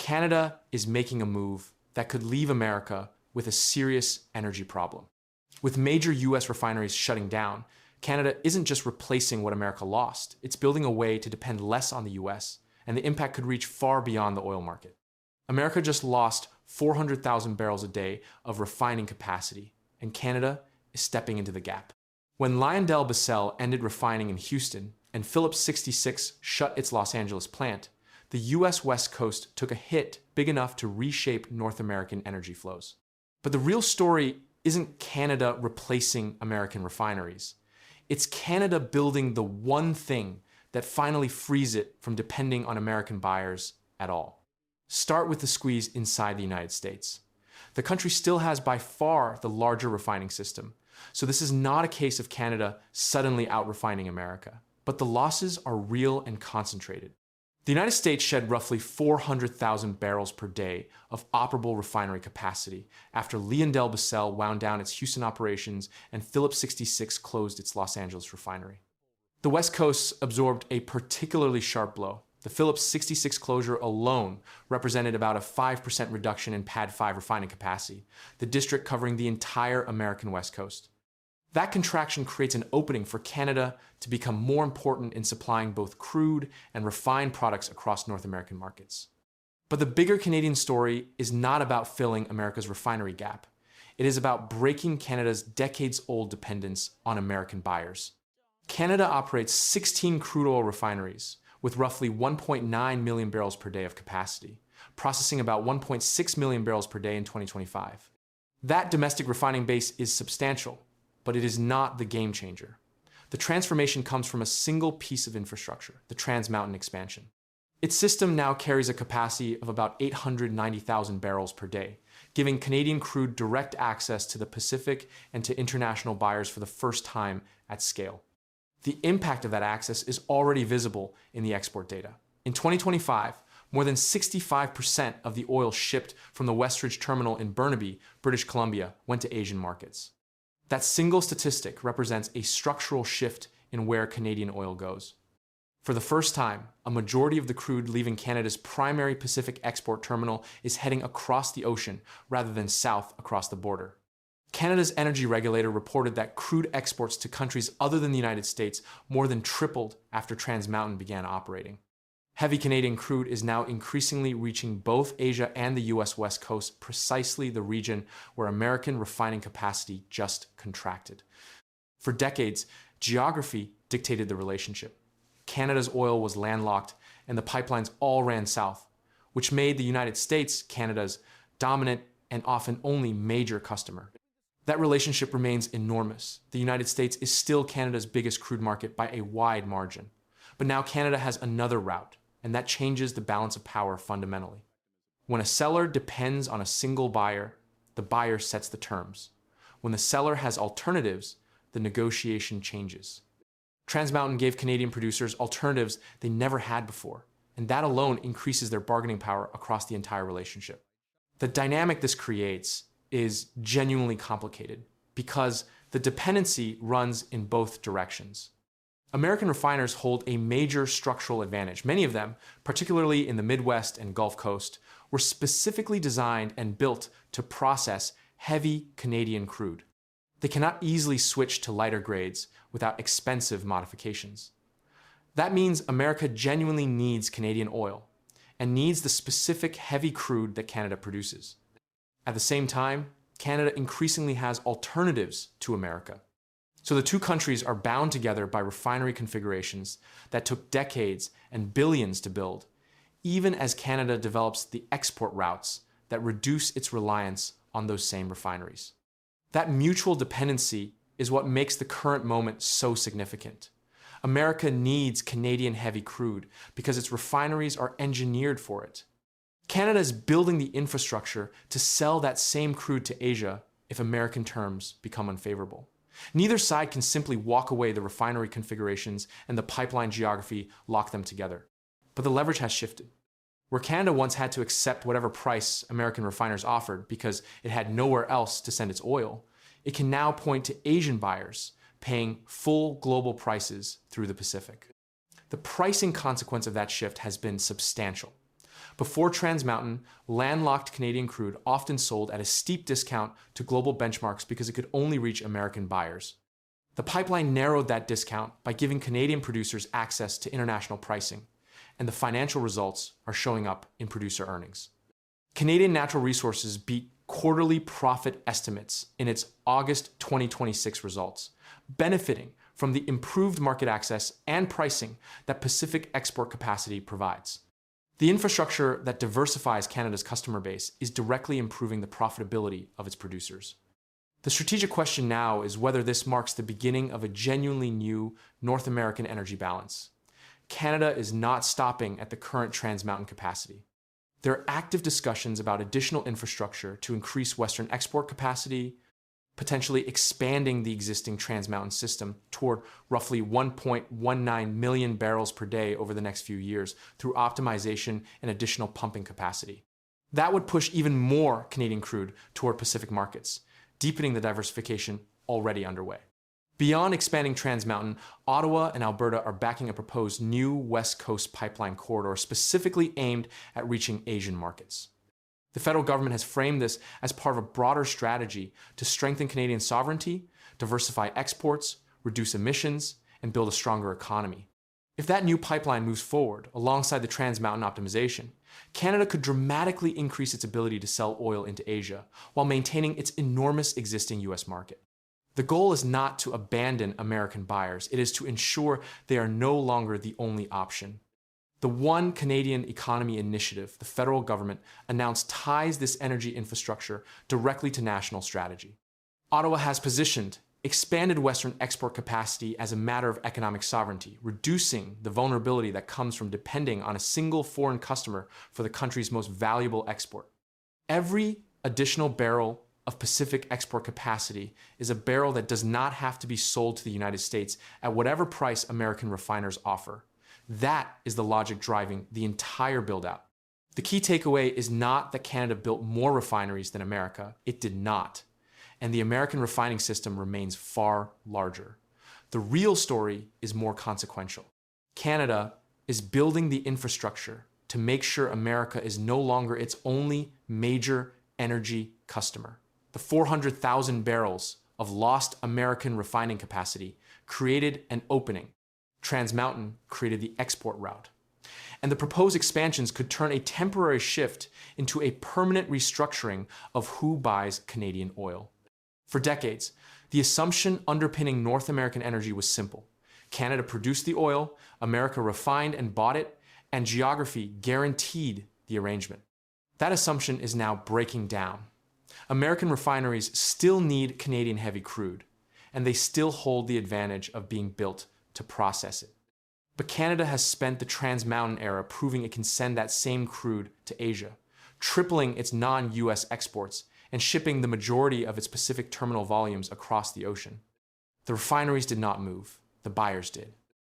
Canada is making a move that could leave America with a serious energy problem. With major US refineries shutting down, Canada isn't just replacing what America lost, it's building a way to depend less on the US, and the impact could reach far beyond the oil market. America just lost 400,000 barrels a day of refining capacity, and Canada is stepping into the gap. When LyondellBasell ended refining in Houston and Phillips 66 shut its Los Angeles plant, the US West Coast took a hit big enough to reshape North American energy flows. But the real story isn't Canada replacing American refineries. It's Canada building the one thing that finally frees it from depending on American buyers at all. Start with the squeeze inside the United States. The country still has by far the larger refining system, so this is not a case of Canada suddenly out-refining America. But the losses are real and concentrated. The United States shed roughly 400,000 barrels per day of operable refinery capacity after LyondellBasell wound down its Houston operations and Phillips 66 closed its Los Angeles refinery. The West Coast absorbed a particularly sharp blow. The Phillips 66 closure alone represented about a 5% reduction in PADD 5 refining capacity, the district covering the entire American West Coast. That contraction creates an opening for Canada to become more important in supplying both crude and refined products across North American markets. But the bigger Canadian story is not about filling America's refinery gap. It is about breaking Canada's decades-old dependence on American buyers. Canada operates 16 crude oil refineries with roughly 1.9 million barrels per day of capacity, processing about 1.6 million barrels per day in 2025. That domestic refining base is substantial, but it is not the game changer. The transformation comes from a single piece of infrastructure, the Trans Mountain expansion. Its system now carries a capacity of about 890,000 barrels per day, giving Canadian crude direct access to the Pacific and to international buyers for the first time at scale. The impact of that access is already visible in the export data. In 2025, more than 65% of the oil shipped from the Westridge terminal in Burnaby, British Columbia, went to Asian markets. That single statistic represents a structural shift in where Canadian oil goes. For the first time, a majority of the crude leaving Canada's primary Pacific export terminal is heading across the ocean rather than south across the border. Canada's energy regulator reported that crude exports to countries other than the United States more than tripled after Trans Mountain began operating. Heavy Canadian crude is now increasingly reaching both Asia and the US West Coast, precisely the region where American refining capacity just contracted. For decades, geography dictated the relationship. Canada's oil was landlocked and the pipelines all ran south, which made the United States Canada's dominant and often only major customer. That relationship remains enormous. The United States is still Canada's biggest crude market by a wide margin. But now Canada has another route, and that changes the balance of power fundamentally. When a seller depends on a single buyer, the buyer sets the terms. When the seller has alternatives, the negotiation changes. Trans Mountain gave Canadian producers alternatives they never had before, and that alone increases their bargaining power across the entire relationship. The dynamic this creates is genuinely complicated because the dependency runs in both directions. American refiners hold a major structural advantage. Many of them, particularly in the Midwest and Gulf Coast, were specifically designed and built to process heavy Canadian crude. They cannot easily switch to lighter grades without expensive modifications. That means America genuinely needs Canadian oil and needs the specific heavy crude that Canada produces. At the same time, Canada increasingly has alternatives to America. So the two countries are bound together by refinery configurations that took decades and billions to build, even as Canada develops the export routes that reduce its reliance on those same refineries. That mutual dependency is what makes the current moment so significant. America needs Canadian heavy crude because its refineries are engineered for it. Canada is building the infrastructure to sell that same crude to Asia if American terms become unfavorable. Neither side can simply walk away. The refinery configurations and the pipeline geography lock them together. But the leverage has shifted. Where Canada once had to accept whatever price American refiners offered because it had nowhere else to send its oil, it can now point to Asian buyers paying full global prices through the Pacific. The pricing consequence of that shift has been substantial. Before Trans Mountain, landlocked Canadian crude often sold at a steep discount to global benchmarks because it could only reach American buyers. The pipeline narrowed that discount by giving Canadian producers access to international pricing, and the financial results are showing up in producer earnings. Canadian Natural Resources beat quarterly profit estimates in its August 2026 results, benefiting from the improved market access and pricing that Pacific export capacity provides. The infrastructure that diversifies Canada's customer base is directly improving the profitability of its producers. The strategic question now is whether this marks the beginning of a genuinely new North American energy balance. Canada is not stopping at the current Trans Mountain capacity. There are active discussions about additional infrastructure to increase Western export capacity, potentially expanding the existing Trans Mountain system toward roughly 1.19 million barrels per day over the next few years through optimization and additional pumping capacity. That would push even more Canadian crude toward Pacific markets, deepening the diversification already underway. Beyond expanding Trans Mountain, Ottawa and Alberta are backing a proposed new West Coast pipeline corridor specifically aimed at reaching Asian markets. The federal government has framed this as part of a broader strategy to strengthen Canadian sovereignty, diversify exports, reduce emissions, and build a stronger economy. If that new pipeline moves forward alongside the Trans Mountain optimization, Canada could dramatically increase its ability to sell oil into Asia while maintaining its enormous existing U.S. market. The goal is not to abandon American buyers, it is to ensure they are no longer the only option. The One Canadian Economy Initiative, the federal government, announced ties this energy infrastructure directly to national strategy. Ottawa has positioned expanded Western export capacity as a matter of economic sovereignty, reducing the vulnerability that comes from depending on a single foreign customer for the country's most valuable export. Every additional barrel of Pacific export capacity is a barrel that does not have to be sold to the United States at whatever price American refiners offer. That is the logic driving the entire build-out. The key takeaway is not that Canada built more refineries than America. It did not. And the American refining system remains far larger. The real story is more consequential. Canada is building the infrastructure to make sure America is no longer its only major energy customer. The 400,000 barrels of lost American refining capacity created an opening. Trans Mountain created the export route. And the proposed expansions could turn a temporary shift into a permanent restructuring of who buys Canadian oil. For decades, the assumption underpinning North American energy was simple. Canada produced the oil, America refined and bought it, and geography guaranteed the arrangement. That assumption is now breaking down. American refineries still need Canadian heavy crude, and they still hold the advantage of being built to process it. But Canada has spent the Trans Mountain era proving it can send that same crude to Asia, tripling its non-US exports and shipping the majority of its Pacific terminal volumes across the ocean. The refineries did not move, the buyers did.